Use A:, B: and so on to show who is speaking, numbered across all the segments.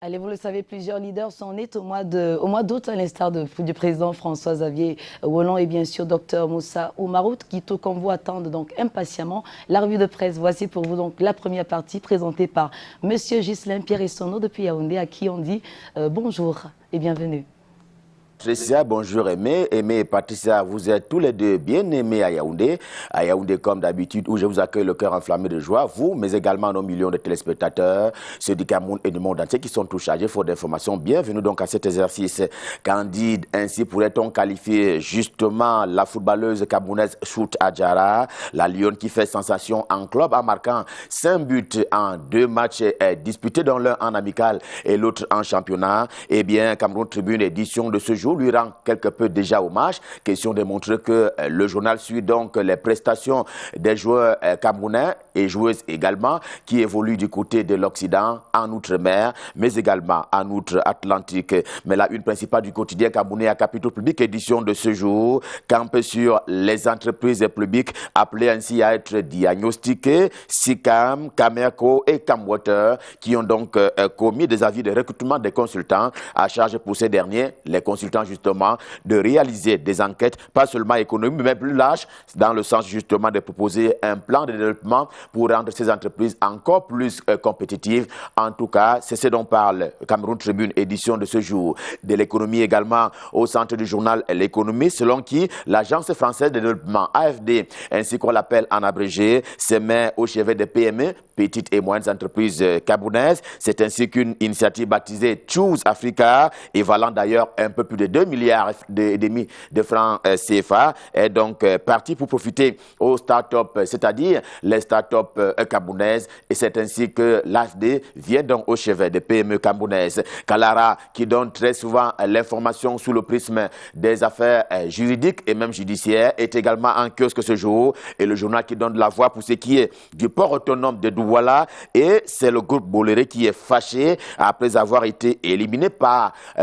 A: Allez, vous le savez, plusieurs leaders sont nés au mois d'août, à l'instar du président François-Xavier Hollande et bien sûr Dr Moussa Oumarout, qui, tout comme vous, attendent donc impatiemment la revue de presse. Voici pour vous donc la première partie présentée par Monsieur Ghislain Pierre-Essonneau depuis Yaoundé, à qui on dit bonjour et bienvenue.
B: Patricia, bonjour Aimé et Patricia, vous êtes tous les deux bien aimés à Yaoundé comme d'habitude où je vous accueille le cœur enflammé de joie, vous, mais également nos millions de téléspectateurs, ceux du Cameroun et du monde entier qui sont tous chargés pour d'informations. Bienvenue donc à cet exercice candide. Ainsi pourrait-on qualifier justement la footballeuse camerounaise Choute Adjara, la Lionne qui fait sensation en club en marquant 5 buts en 2 matchs disputés, dont l'un en amical et l'autre en championnat. Eh bien, Cameroun Tribune, édition de ce jour, lui rend quelque peu déjà hommage. Question de montrer que le journal suit donc les prestations des joueurs camerounais et joueuses également qui évoluent du côté de l'Occident, en Outre-mer, mais également en Outre-Atlantique. Mais la une principale du quotidien camerounais à Capitaux Public, édition de ce jour, campe sur les entreprises publiques appelées ainsi à être diagnostiquées, SICAM, Camerco et Camwater, qui ont donc commis des avis de recrutement des consultants à charge pour ces derniers, les consultants justement, de réaliser des enquêtes, pas seulement économiques, mais plus larges, dans le sens justement de proposer un plan de développement pour rendre ces entreprises encore plus compétitives. En tout cas, c'est ce dont parle Cameroun Tribune, édition de ce jour. De l'économie également au centre du journal L'économie, selon qui l'Agence française de développement, AFD, ainsi qu'on l'appelle en abrégé, se met au chevet des PME, petites et moyennes entreprises camerounaises. C'est ainsi qu'une initiative baptisée Choose Africa, et valant d'ailleurs un peu plus de 2 milliards et demi de francs CFA, est donc parti pour profiter aux start-up, c'est-à-dire les start-up camerounaises, et c'est ainsi que l'AFD vient donc au chevet des PME camerounaises. Kalara, qui donne très souvent l'information sous le prisme des affaires juridiques et même judiciaires, est également en kiosque ce jour, et le journal qui donne la voix pour ce qui est du port autonome de Douala, et c'est le groupe Bolloré qui est fâché après avoir été éliminé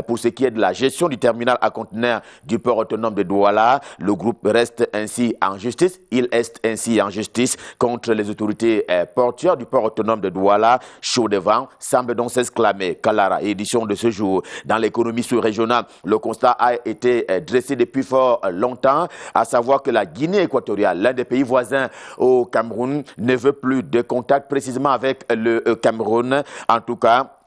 B: pour ce qui est de la gestion du terminal à conteneurs du port autonome de Douala. Le groupe reste ainsi en justice. Il est ainsi en justice contre les autorités portuaires du port autonome de Douala. Chaud devant, semble donc s'exclamer Kalara, édition de ce jour. Dans l'économie sous-régionale, le constat a été dressé depuis fort longtemps, à savoir que la Guinée équatoriale, l'un des pays voisins au Cameroun, ne veut plus de contact précisément avec le Cameroun. En tout cas,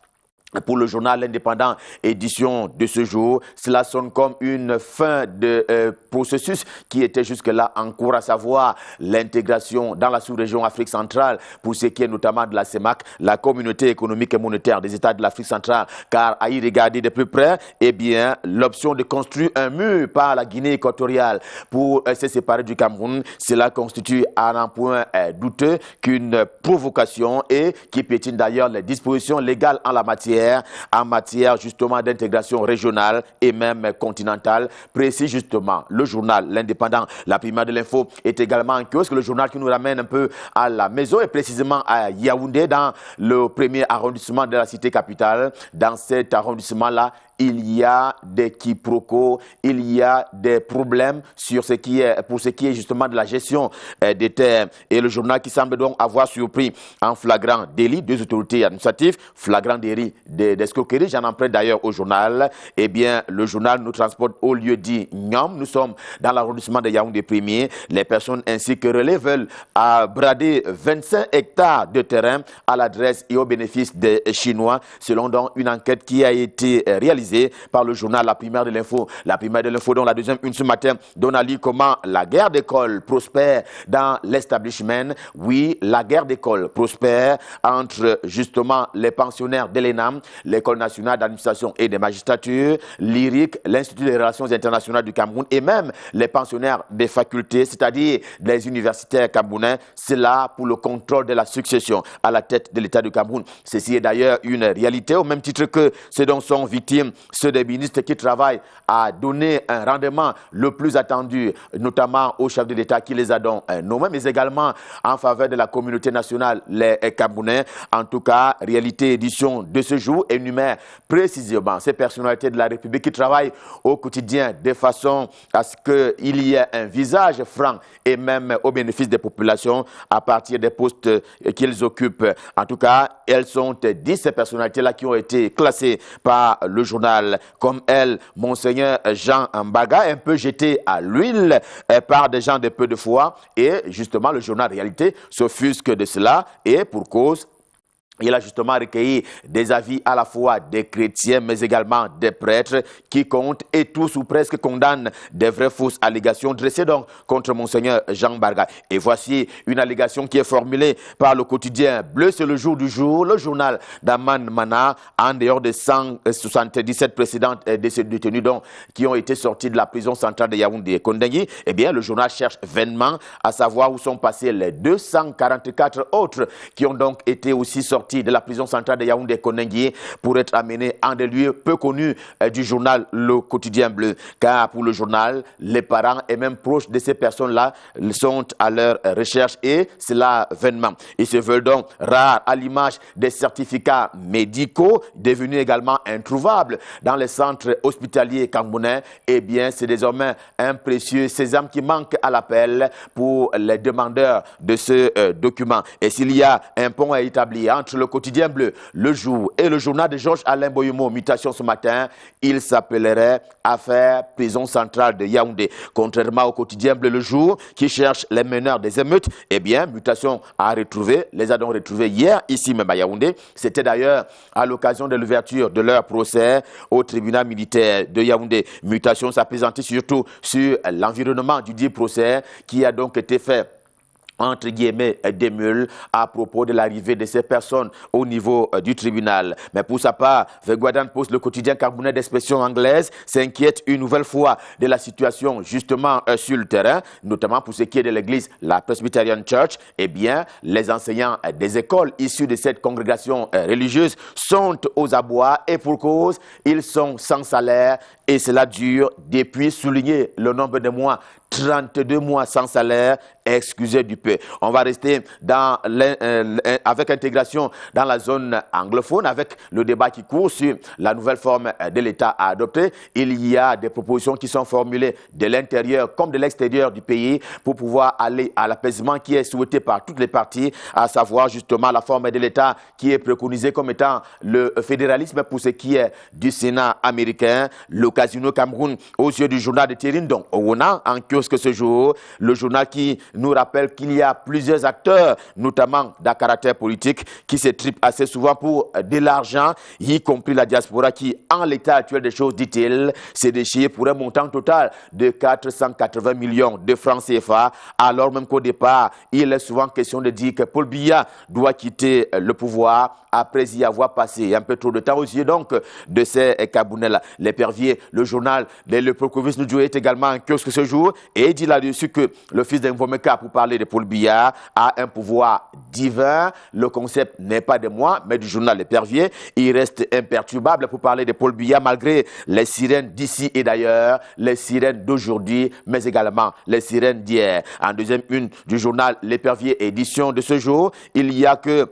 B: pour le journal indépendant, édition de ce jour, cela sonne comme une fin de processus qui était jusque-là en cours, à savoir l'intégration dans la sous-région Afrique centrale, pour ce qui est notamment de la CEMAC, la communauté économique et monétaire des États de l'Afrique centrale, car à y regarder de plus près, eh bien, l'option de construire un mur par la Guinée équatoriale pour se séparer du Cameroun, cela constitue à un point douteux qu'une provocation et qui piétine d'ailleurs les dispositions légales en matière justement d'intégration régionale et même continentale, précise justement le journal L'Indépendant. La Primaire de l'info est également en kiosque, le journal qui nous ramène un peu à la maison et précisément à Yaoundé, dans le premier arrondissement de la cité capitale. Dans cet arrondissement-là, il y a des quiproquos, il y a des problèmes pour ce qui est justement de la gestion des terres. Et le journal qui semble donc avoir surpris en flagrant délit 2 autorités administratives, flagrant délit d'escroquerie, j'en emprunte d'ailleurs au journal. Eh bien, le journal nous transporte au lieu dit Nyam. Nous sommes dans l'arrondissement de Yaoundé premier. Les personnes ainsi que relais veulent brader 25 hectares de terrain à l'adresse et au bénéfice des Chinois, selon donc une enquête qui a été réalisée par le journal La Primaire de l'info. La Primaire de l'info, dont la deuxième une ce matin, donne à lire comment la guerre d'école prospère dans l'establishment. Oui, la guerre d'école prospère entre justement les pensionnaires de l'ENAM, l'École nationale d'administration et des magistratures, l'IRIC, l'Institut des relations internationales du Cameroun, et même les pensionnaires des facultés, c'est-à-dire les universitaires camerounais. C'est là pour le contrôle de la succession à la tête de l'État du Cameroun. Ceci est d'ailleurs une réalité, au même titre que ce dont sont victimes ceux des ministres qui travaillent à donner un rendement le plus attendu, notamment au chef de l'État qui les a donc nommés, mais également en faveur de la communauté nationale, les Camerounais. En tout cas, Réalité édition de ce jour énumère précisément ces personnalités de la République qui travaillent au quotidien de façon à ce qu'il y ait un visage franc et même au bénéfice des populations à partir des postes qu'ils occupent. En tout cas, elles sont 10 ces personnalités-là qui ont été classées par le journal. Comme elle, Monseigneur Jean Mbaga, un peu jeté à l'huile par des gens de peu de foi. Et justement, le journal Réalité s'offusque de cela et pour cause. Il a justement recueilli des avis à la fois des chrétiens, mais également des prêtres qui comptent et tous ou presque condamnent des vraies fausses allégations dressées donc contre Monseigneur Jean Mbaga. Et voici une allégation qui est formulée par le quotidien Bleu, c'est le jour du jour, le journal d'Aman Mana, en dehors de 177 précédentes détenus donc, qui ont été sortis de la prison centrale de Yaoundé et Kondengui. Eh bien, le journal cherche vainement à savoir où sont passés les 244 autres qui ont donc été aussi sortis de la prison centrale de Yaoundé Konenguié pour être amenés en des lieux peu connus du journal Le Quotidien Bleu. Car pour le journal, les parents et même proches de ces personnes-là sont à leur recherche et cela vainement. Ils se veulent donc rares à l'image des certificats médicaux devenus également introuvables dans les centres hospitaliers camerounais. Eh bien, c'est désormais un précieux sésame qui manque à l'appel pour les demandeurs de ce document. Et s'il y a un pont à établir entre le Quotidien Bleu, Le Jour et le journal de Georges-Alain Boyumo, Mutation ce matin, il s'appellerait Affaire prison centrale de Yaoundé. Contrairement au Quotidien Bleu, Le Jour, qui cherche les meneurs des émeutes, eh bien, Mutation a retrouvé, les a donc retrouvés hier, ici même à Yaoundé. C'était d'ailleurs à l'occasion de l'ouverture de leur procès au tribunal militaire de Yaoundé. Mutation s'apaisantit surtout sur l'environnement du dit procès qui a donc été fait entre guillemets, des mules à propos de l'arrivée de ces personnes au niveau du tribunal. Mais pour sa part, Veguadan Post, le quotidien camerounais d'expression anglaise, s'inquiète une nouvelle fois de la situation justement sur le terrain, notamment pour ce qui est de l'église, la Presbyterian Church. Eh bien, les enseignants des écoles issus de cette congrégation religieuse sont aux abois et pour cause, ils sont sans salaire et cela dure depuis, souligner le nombre de mois, 32 mois sans salaire, excusez du peu. On va rester dans avec intégration dans la zone anglophone, avec le débat qui court sur la nouvelle forme de l'État à adopter. Il y a des propositions qui sont formulées de l'intérieur comme de l'extérieur du pays pour pouvoir aller à l'apaisement qui est souhaité par toutes les parties, à savoir justement la forme de l'État qui est préconisée comme étant le fédéralisme pour ce qui est du Sénat américain, le Casino Cameroun aux yeux du journal de Thierry donc Owona en kiosque ce jour, le journal qui nous rappelle qu'il y a plusieurs acteurs, notamment d'un caractère politique, qui se tripent assez souvent pour de l'argent, y compris la diaspora qui, en l'état actuel des choses, dit-il, s'est déchiré pour un montant total de 480 millions de francs CFA, alors même qu'au départ, il est souvent question de dire que Paul Biya doit quitter le pouvoir après y avoir passé un peu trop de temps aux yeux donc de ces Camerounais-là. L'épervier, le journal de Le Procovis nous est également en kiosque ce jour et dit là-dessus que le fils d'Invomeka, pour parler de Paul Biya, a un pouvoir divin. Le concept n'est pas de moi, mais du journal L'épervier. Il reste imperturbable pour parler de Paul Biya malgré les sirènes d'ici et d'ailleurs, les sirènes d'aujourd'hui, mais également les sirènes d'hier. En deuxième une du journal L'épervier édition de ce jour, il y a que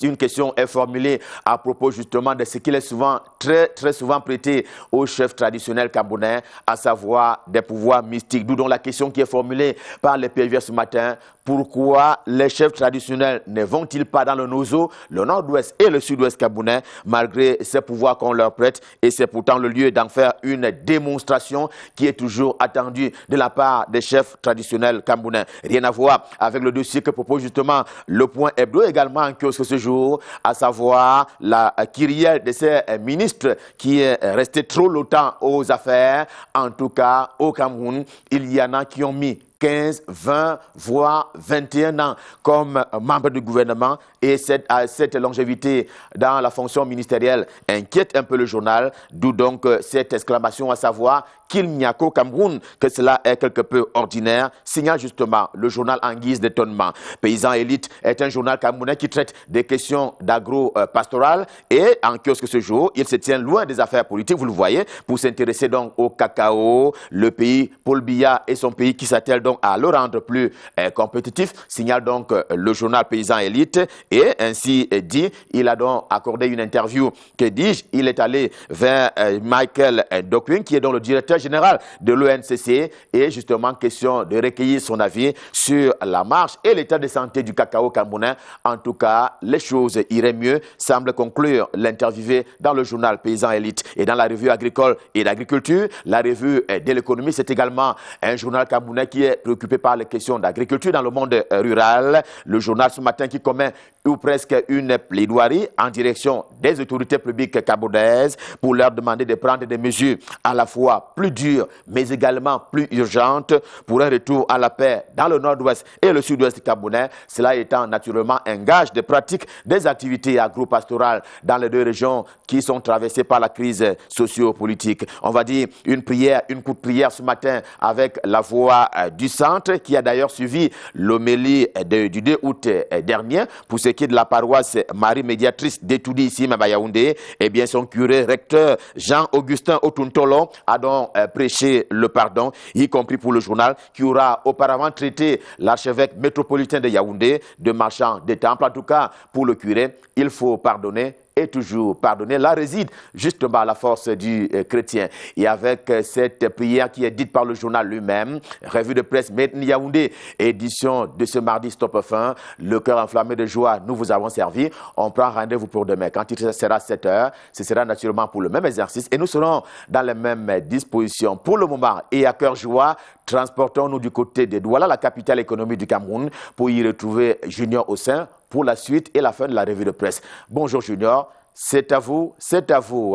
B: une question est formulée à propos justement de ce qu'il est souvent, très souvent prêté aux chefs traditionnels camerounais, à savoir des pouvoirs mystiques. D'où donc la question qui est formulée par les PV ce matin. Pourquoi les chefs traditionnels ne vont-ils pas dans le Nozo, le nord-ouest et le sud-ouest camerounais, malgré ces pouvoirs qu'on leur prête? Et c'est pourtant le lieu d'en faire une démonstration qui est toujours attendue de la part des chefs traditionnels camerounais. Rien à voir avec le dossier que propose justement le Point Hebdo, également en kiosque ce jour, à savoir la kyrielle de ces ministres qui est resté trop longtemps aux affaires. En tout cas, au Cameroun, il y en a qui ont mis 15, 20, voire 21 ans comme membre du gouvernement, et cette longévité dans la fonction ministérielle inquiète un peu le journal, d'où donc cette exclamation à savoir qu'il n'y a qu'au Cameroun que cela est quelque peu ordinaire, signale justement le journal en guise d'étonnement. Paysan Élite est un journal camerounais qui traite des questions d'agro-pastoral et en kiosque ce jour, il se tient loin des affaires politiques, vous le voyez, pour s'intéresser donc au cacao, le pays, Paul Biya et son pays qui s'attelle donc à le rendre plus compétitif, signale donc le journal Paysan Élite, et ainsi dit, il a donc accordé une interview, que dis-je, il est allé vers Michael Dokwin, qui est donc le directeur général de l'ONCC, et justement question de recueillir son avis sur la marche et l'état de santé du cacao camerounais. En tout cas, les choses iraient mieux, semble conclure l'interviewé dans le journal Paysan Élite. Et dans la revue agricole et d'agriculture, la revue de l'économie, c'est également un journal camerounais qui est préoccupé par les questions d'agriculture dans le monde rural. Le journal ce matin qui commet ou presque une plaidoirie en direction des autorités publiques camerounaises pour leur demander de prendre des mesures à la fois plus dures mais également plus urgentes pour un retour à la paix dans le nord-ouest et le sud-ouest camerounais, cela étant naturellement un gage de pratique des activités agro-pastorales dans les deux régions qui sont traversées par la crise socio-politique. On va dire une prière, une courte prière ce matin avec la voix du centre qui a d'ailleurs suivi l'homélie du 2 août dernier pour ce qui est de la paroisse Marie Médiatrice d'Etoudi ici même à Yaoundé. Eh bien son curé recteur Jean-Augustin Otuntolo a donc prêché le pardon, y compris pour le journal qui aura auparavant traité l'archevêque métropolitain de Yaoundé de marchand des temples. En tout cas, pour le curé, il faut pardonner et toujours pardonner. Là réside justement la force du chrétien. Et avec cette prière qui est dite par le journal lui-même, revue de presse Made in Yaoundé, édition de ce mardi Stop Fin, le cœur enflammé de joie, nous vous avons servi. On prend rendez-vous pour demain. Quand il sera 7 heures, ce sera naturellement pour le même exercice et nous serons dans les mêmes dispositions. Pour le moment, et à cœur joie, transportons-nous du côté de Douala, la capitale économique du Cameroun, pour y retrouver Junior Ossin pour la suite et la fin de la revue de presse. Bonjour Junior, c'est à vous,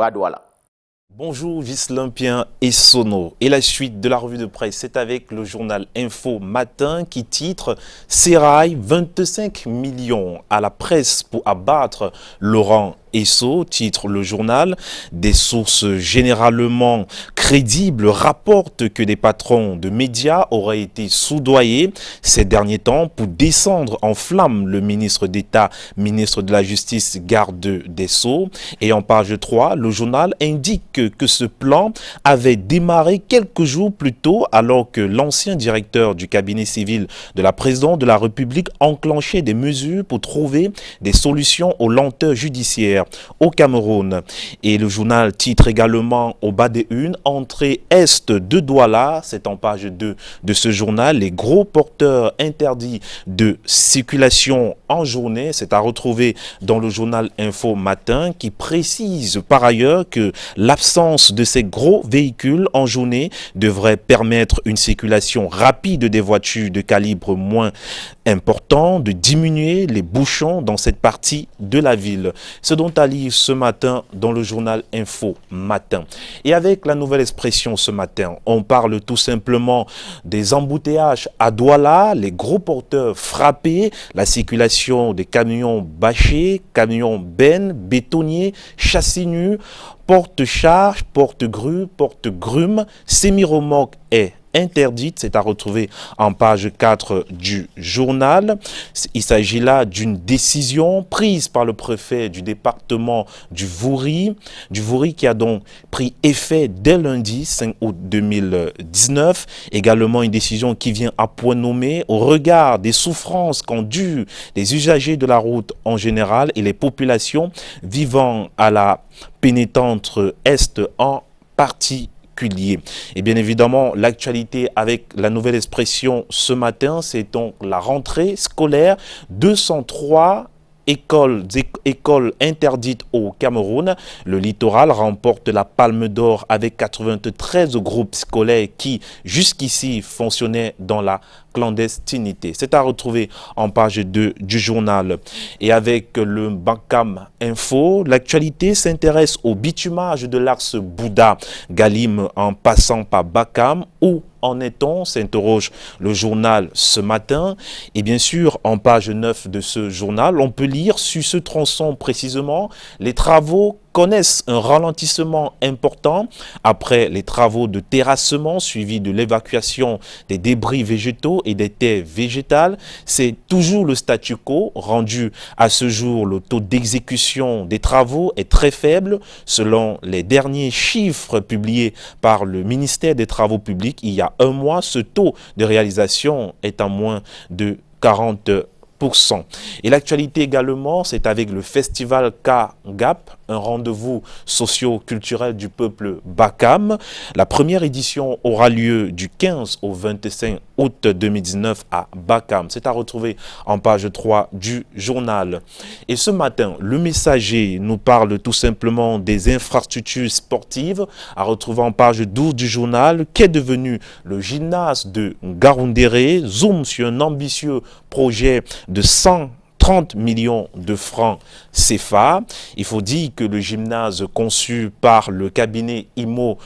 B: à Douala.
C: Bonjour Ghislain Pien et Sono. Et la suite de la revue de presse, c'est avec le journal Info Matin qui titre « Sérail, 25 millions à la presse pour abattre Laurent Esso », titre le journal. Des sources généralement crédibles rapportent que des patrons de médias auraient été soudoyés ces derniers temps pour descendre en flammes le ministre d'État, ministre de la Justice, garde des Sceaux. Et en page 3, le journal indique que ce plan avait démarré quelques jours plus tôt alors que l'ancien directeur du cabinet civil de la présidente de la République enclenchait des mesures pour trouver des solutions aux lenteurs judiciaires au Cameroun. Et le journal titre également au bas des unes, entrée est de Douala, c'est en page 2 de ce journal, les gros porteurs interdits de circulation en journée, c'est à retrouver dans le journal Info Matin qui précise par ailleurs que l'absence de ces gros véhicules en journée devrait permettre une circulation rapide des voitures de calibre moins important, de diminuer les bouchons dans cette partie de la ville. Ce dont à lire ce matin dans le journal Info Matin. Et avec la nouvelle expression ce matin, on parle tout simplement des embouteillages à Douala, les gros porteurs frappés, la circulation des camions bâchés, camions bennes, bétonniers, châssis nus, porte-charge, porte-grue, porte-grume, semi-remorque est interdite, c'est à retrouver en page 4 du journal. Il s'agit là d'une décision prise par le préfet du département du Vouri qui a donc pris effet dès lundi 5 août 2019. Également une décision qui vient à point nommé au regard des souffrances qu'endurent les usagers de la route en général et les populations vivant à la pénétrante Est en particulier. Et bien évidemment, l'actualité avec la nouvelle expression ce matin, c'est donc la rentrée scolaire. 203 écoles interdites au Cameroun. Le littoral remporte la Palme d'Or avec 93 groupes scolaires qui jusqu'ici fonctionnaient dans la clandestinité. C'est à retrouver en page 2 du journal. Et avec le Bakam Info, l'actualité s'intéresse au bitumage de l'axe Bouddha Galim en passant par Bakam. Où en est-on, s'interroge le journal ce matin. Et bien sûr, en page 9 de ce journal, on peut lire sur ce tronçon précisément, les travaux connaissent un ralentissement important après les travaux de terrassement suivis de l'évacuation des débris végétaux et des terres végétales. C'est toujours le statu quo. Rendu à ce jour, le taux d'exécution des travaux est très faible. Selon les derniers chiffres publiés par le ministère des Travaux publics, il y a un mois, ce taux de réalisation est à moins de 40%. Et l'actualité également, c'est avec le festival K-Gap, un rendez-vous socio-culturel du peuple Bakam. La première édition aura lieu du 15 au 25 août 2019 à Bakam. C'est à retrouver en page 3 du journal. Et ce matin, le Messager nous parle tout simplement des infrastructures sportives, à retrouver en page 12 du journal. Qu'est devenu le gymnase de Ngaoundéré? Zoom sur un ambitieux projet de 130 millions de francs CFA. Il faut dire que le gymnase conçu par le cabinet IMO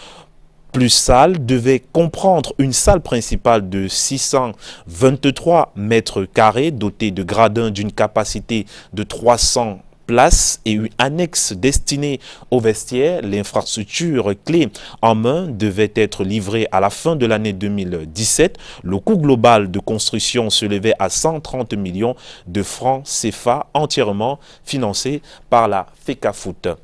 C: plus salle devait comprendre une salle principale de 623 mètres carrés dotée de gradins d'une capacité de 300 places et une annexe destinée aux vestiaires. L'infrastructure clé en main devait être livrée à la fin de l'année 2017. Le coût global de construction s'élevait à 130 millions de francs CFA, entièrement financé par la FECAFOOT.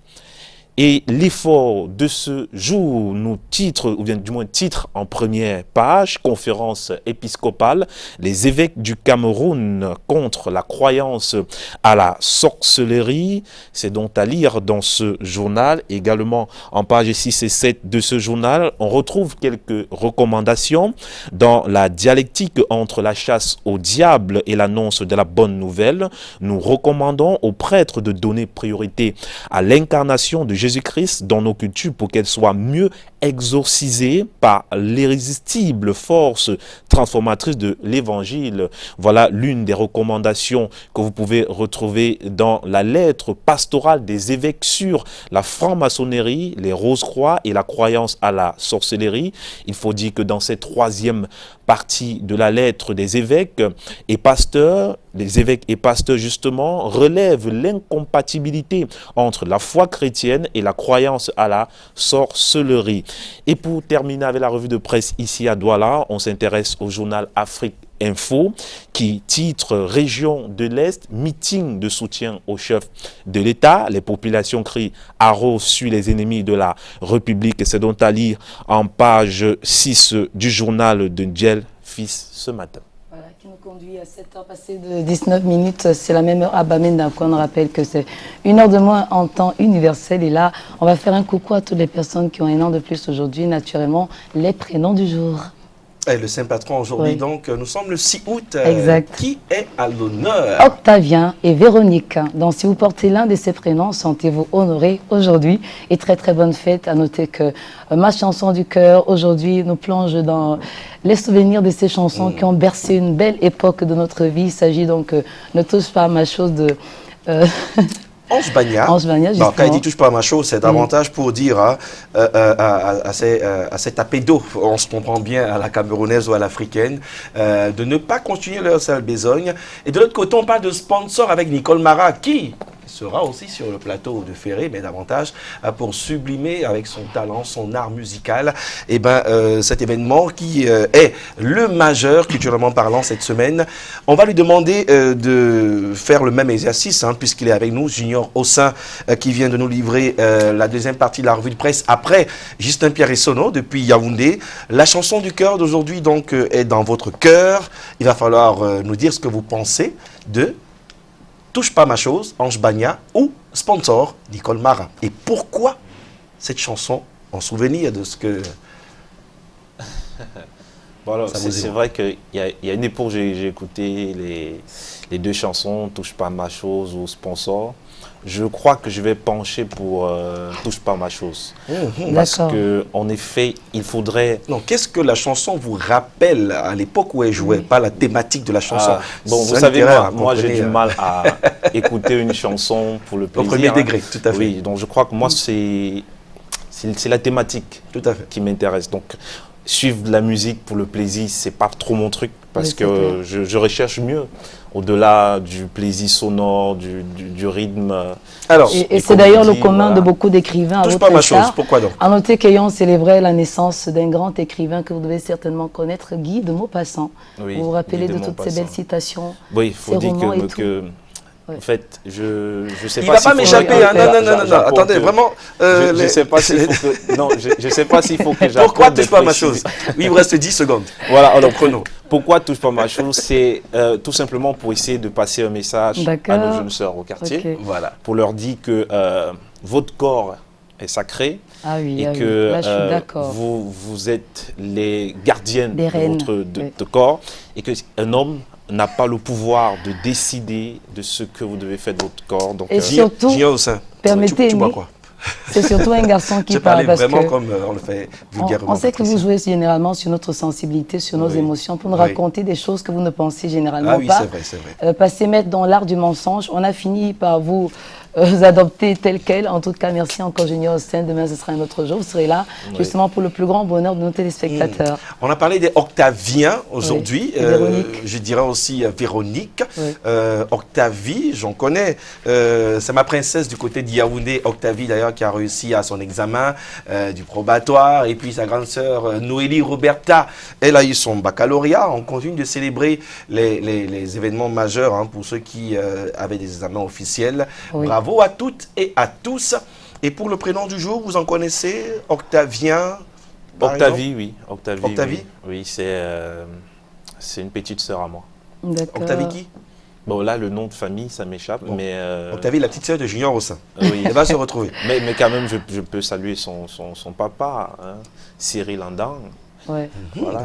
C: Et l'effort de ce jour nous titre, ou bien du moins titre en première page, conférence épiscopale, les évêques du Cameroun contre la croyance à la sorcellerie. C'est donc à lire dans ce journal. Également en page 6 et 7 de ce journal, on retrouve quelques recommandations dans la dialectique entre la chasse au diable et l'annonce de la bonne nouvelle. Nous recommandons aux prêtres de donner priorité à l'incarnation de Jésus-Christ dans nos cultures pour qu'elle soit mieux exorcisée par l'irrésistible force transformatrice de l'Évangile. Voilà l'une des recommandations que vous pouvez retrouver dans la lettre pastorale des évêques sur la franc-maçonnerie, les Rose-Croix et la croyance à la sorcellerie. Il faut dire que dans cette troisième partie de la lettre des évêques et pasteurs, les évêques et pasteurs justement relèvent l'incompatibilité entre la foi chrétienne et la croyance à la sorcellerie. Et pour terminer avec la revue de presse ici à Douala, on s'intéresse au journal Afrique Info qui titre Région de l'Est, meeting de soutien au chef de l'État. Les populations crient haro sur les ennemis de la République. C'est donc à lire en page 6 du journal de Ndjel Fils ce matin.
A: Voilà, qui nous conduit à 7h passées de 19 minutes. C'est la même heure à Bamenda. On rappelle que c'est 1 heure de moins en temps universel. Et là, on va faire un coucou à toutes les personnes qui ont 1 an de plus aujourd'hui. Naturellement, les prénoms du jour.
D: Et le Saint-Patron aujourd'hui,
A: Oui.
D: donc, nous sommes le 6 août.
A: Exact.
D: Qui est à l'honneur?
A: Octavien et Véronique. Donc, si vous portez l'un de ces prénoms, sentez-vous honoré aujourd'hui. Et très, très bonne fête. À noter que ma chanson du cœur, aujourd'hui, nous plonge dans les souvenirs de ces chansons qui ont bercé une belle époque de notre vie. Il s'agit donc, ne touche pas à ma chose de...
D: Ange Bagna.
A: Ange Bagna,
D: Bon,
A: justement.
D: quand il dit touche pas à ma chose, c'est davantage pour dire à cet appédo, on se comprend bien à la camerounaise ou à l'africaine, de ne pas continuer leur sale besogne. Et de l'autre côté, on parle de sponsor avec Nicole Mara, qui sera aussi sur le plateau de Ferré, mais davantage pour sublimer avec son talent, son art musical, et cet événement qui est le majeur culturellement parlant cette semaine. On va lui demander de faire le même exercice, puisqu'il est avec nous, Junior Ossin, qui vient de nous livrer la deuxième partie de la revue de presse après Justin Pierre Essonneau depuis Yaoundé. La chanson du cœur d'aujourd'hui donc est dans votre cœur. Il va falloir nous dire ce que vous pensez de Touche pas ma chose, Ange Bagna, ou sponsor, Nicole Mara. Et pourquoi cette chanson, en souvenir de ce que...
C: Voilà,
D: Ça vous
C: c'est
D: évoque.
C: vrai qu'il y a une époque, j'ai écouté les deux chansons, Touche pas à ma chose ou Sponsor. Je crois que je vais pencher pour Touche pas à ma chose. Parce
A: D'accord.
C: que en effet, il faudrait...
D: Non, qu'est-ce que la chanson vous rappelle à l'époque où elle jouait, pas la thématique de la chanson?
C: Ah, bon,
D: C'est
C: vous
D: un
C: savez,
D: littéraire,
C: moi j'ai
D: comprenez,
C: du mal à écouter une chanson pour le
D: Au
C: plaisir.
D: premier
C: hein.
D: degré, tout à fait.
C: Oui, donc je crois que moi, c'est la thématique
D: Tout à fait.
C: qui m'intéresse. Donc, suivre de la musique pour le plaisir, c'est pas trop mon truc parce
A: Oui, c'est
C: que je recherche mieux au-delà du plaisir sonore, du rythme.
D: Alors,
A: Et
C: Et
A: c'est
C: comme
A: d'ailleurs
C: on
A: le
C: dit,
A: commun
C: voilà.
A: de beaucoup d'écrivains à
D: touche
A: votre
D: pas à ma chose,
A: égard.
D: pourquoi donc?
A: À noter qu'ayant célébré la naissance d'un grand écrivain que vous devez certainement connaître, Guy de Maupassant.
C: Oui,
A: Vous vous rappelez
C: Guy
A: de
C: de
A: toutes ces
C: Maupassant.
A: belles citations,
C: Oui, il faut
A: ces
C: dire
A: romans et tout.
C: que
A: Ouais.
C: en fait, je sais
D: Il
C: pas
D: va
C: s'il
D: pas
C: faut-
D: m'échapper, hein. Non, non, non, non, non.
C: j'apporte-
D: Attendez, vraiment.
C: Je
D: les-
C: sais pas s'il faut que... Non, je sais pas s'il faut que j'apporte
D: Pourquoi
C: des
D: touche pas à ma
C: précisions.
D: chose? Oui, il vous reste 10 secondes.
C: Voilà, alors
D: chrono.
C: pourquoi touche pas ma chose? C'est tout simplement pour essayer de passer un message à
A: D'accord.
C: nos jeunes sœurs au quartier,
A: Ok.
D: Voilà.
C: pour leur dire que votre corps est sacré
A: Ah oui,
C: et
A: ah oui.
C: que
A: Là, je suis d'accord.
C: vous êtes les gardiennes
A: Des
C: de
A: reines,
C: votre
A: oui.
C: de corps et qu'un homme n'a pas le pouvoir de décider de ce que vous devez faire de votre corps. Donc,
A: Et surtout,
D: Junior au sein.
A: permettez,
D: Tu bois
A: mais-
D: quoi?
A: c'est surtout un garçon qui
D: J'ai
A: parle
D: parlé
A: parce
D: vraiment
A: que
D: comme on le fait vulgairement.
A: on sait que vous
D: Patricia.
A: jouez généralement sur notre sensibilité, sur nos
D: Oui.
A: émotions, pour nous
D: Oui.
A: raconter des choses que vous ne pensez généralement
D: Ah oui,
A: pas.
D: c'est vrai, c'est vrai.
A: Passer maître dans l'art du mensonge, on a fini par vous adopter tel quel. En tout cas, merci encore Junior Hossein. Demain, ce sera un autre jour. Vous serez là justement pour le plus grand bonheur de nos téléspectateurs.
D: On a parlé des Octaviens aujourd'hui.
A: Oui, et Véronique.
D: Je dirais aussi Véronique.
A: Oui.
D: Octavie, j'en connais. C'est ma princesse du côté d'Yaoundé. Octavie, d'ailleurs, qui a réussi à son examen du probatoire. Et puis sa grande sœur Noélie Roberta, elle a eu son baccalauréat. On continue de célébrer les événements majeurs hein, pour ceux qui avaient des examens officiels.
A: Oui.
D: Bravo à toutes et à tous. Et pour le prénom du jour, vous en connaissez? Octavien par
C: Octavie,
D: exemple?
C: oui. Octavie,
D: Octavie?
C: oui, c'est une petite sœur à moi.
A: D'accord.
D: Octavie qui?
C: Bon, là, le nom de famille, ça m'échappe,
D: Bon.
C: mais...
D: Octavie, la petite sœur de Junior au sein.
C: oui.
D: Elle va se retrouver.
C: mais quand même, je peux saluer son papa, hein, Cyril Andan.
A: Ouais.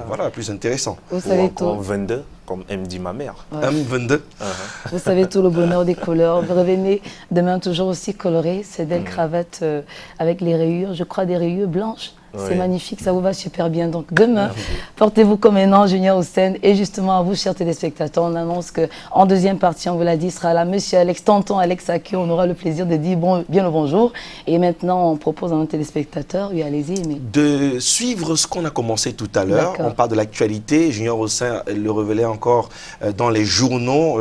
D: Voilà, plus intéressant.
A: Vous
C: Ou
A: savez
C: encore
A: tout.
C: 22, comme me dit ma mère.
A: Ouais.
D: M22.
A: Vous savez tout le bonheur des couleurs. Vous revenez demain toujours aussi coloré. Ces belles cravates avec les rayures, je crois des rayures blanches. C'est
C: Oui.
A: magnifique, ça vous va super bien. Donc demain, portez-vous comme un ange Junior Hossein. Et justement à vous, chers téléspectateurs, on annonce qu'en deuxième partie, on vous l'a dit, sera là Monsieur Alex, tonton Alex, à qui on aura le plaisir de dire bien le bonjour. Et maintenant, on propose à nos téléspectateurs, oui, allez-y, mais
D: De suivre ce qu'on a commencé tout à l'heure.
A: D'accord.
D: On parle de l'actualité. Junior Hossein le révélait encore dans les journaux.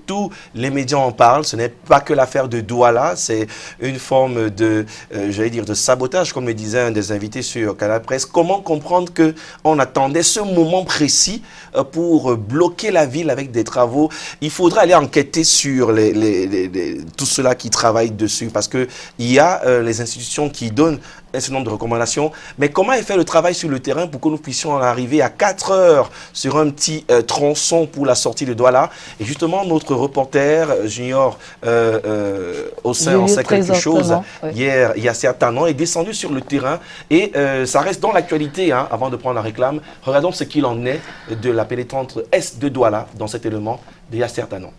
D: Tous les médias en parlent. Ce n'est pas que l'affaire de Douala. C'est une forme de, j'allais dire, de sabotage, comme le disait un des invités sur Canal Presse. Comment comprendre qu'on attendait ce moment précis pour bloquer la ville avec des travaux? Il faudra aller enquêter sur tout cela qui travaille dessus parce qu'il y a les institutions qui donnent un certain nombre de recommandations. Mais comment est fait le travail sur le terrain pour que nous puissions en arriver à 4 heures sur un petit tronçon pour la sortie de Douala? Et justement, notre reporter Junior Hossein en
A: Julius
D: sait quelque chose.
A: présentement, ouais.
D: Hier, il y a certains ans, est descendu sur le terrain et ça reste dans l'actualité hein, avant de prendre la réclame. Regardons ce qu'il en est de la pénétrante Est de Douala dans cet élément d'il y a certains ans.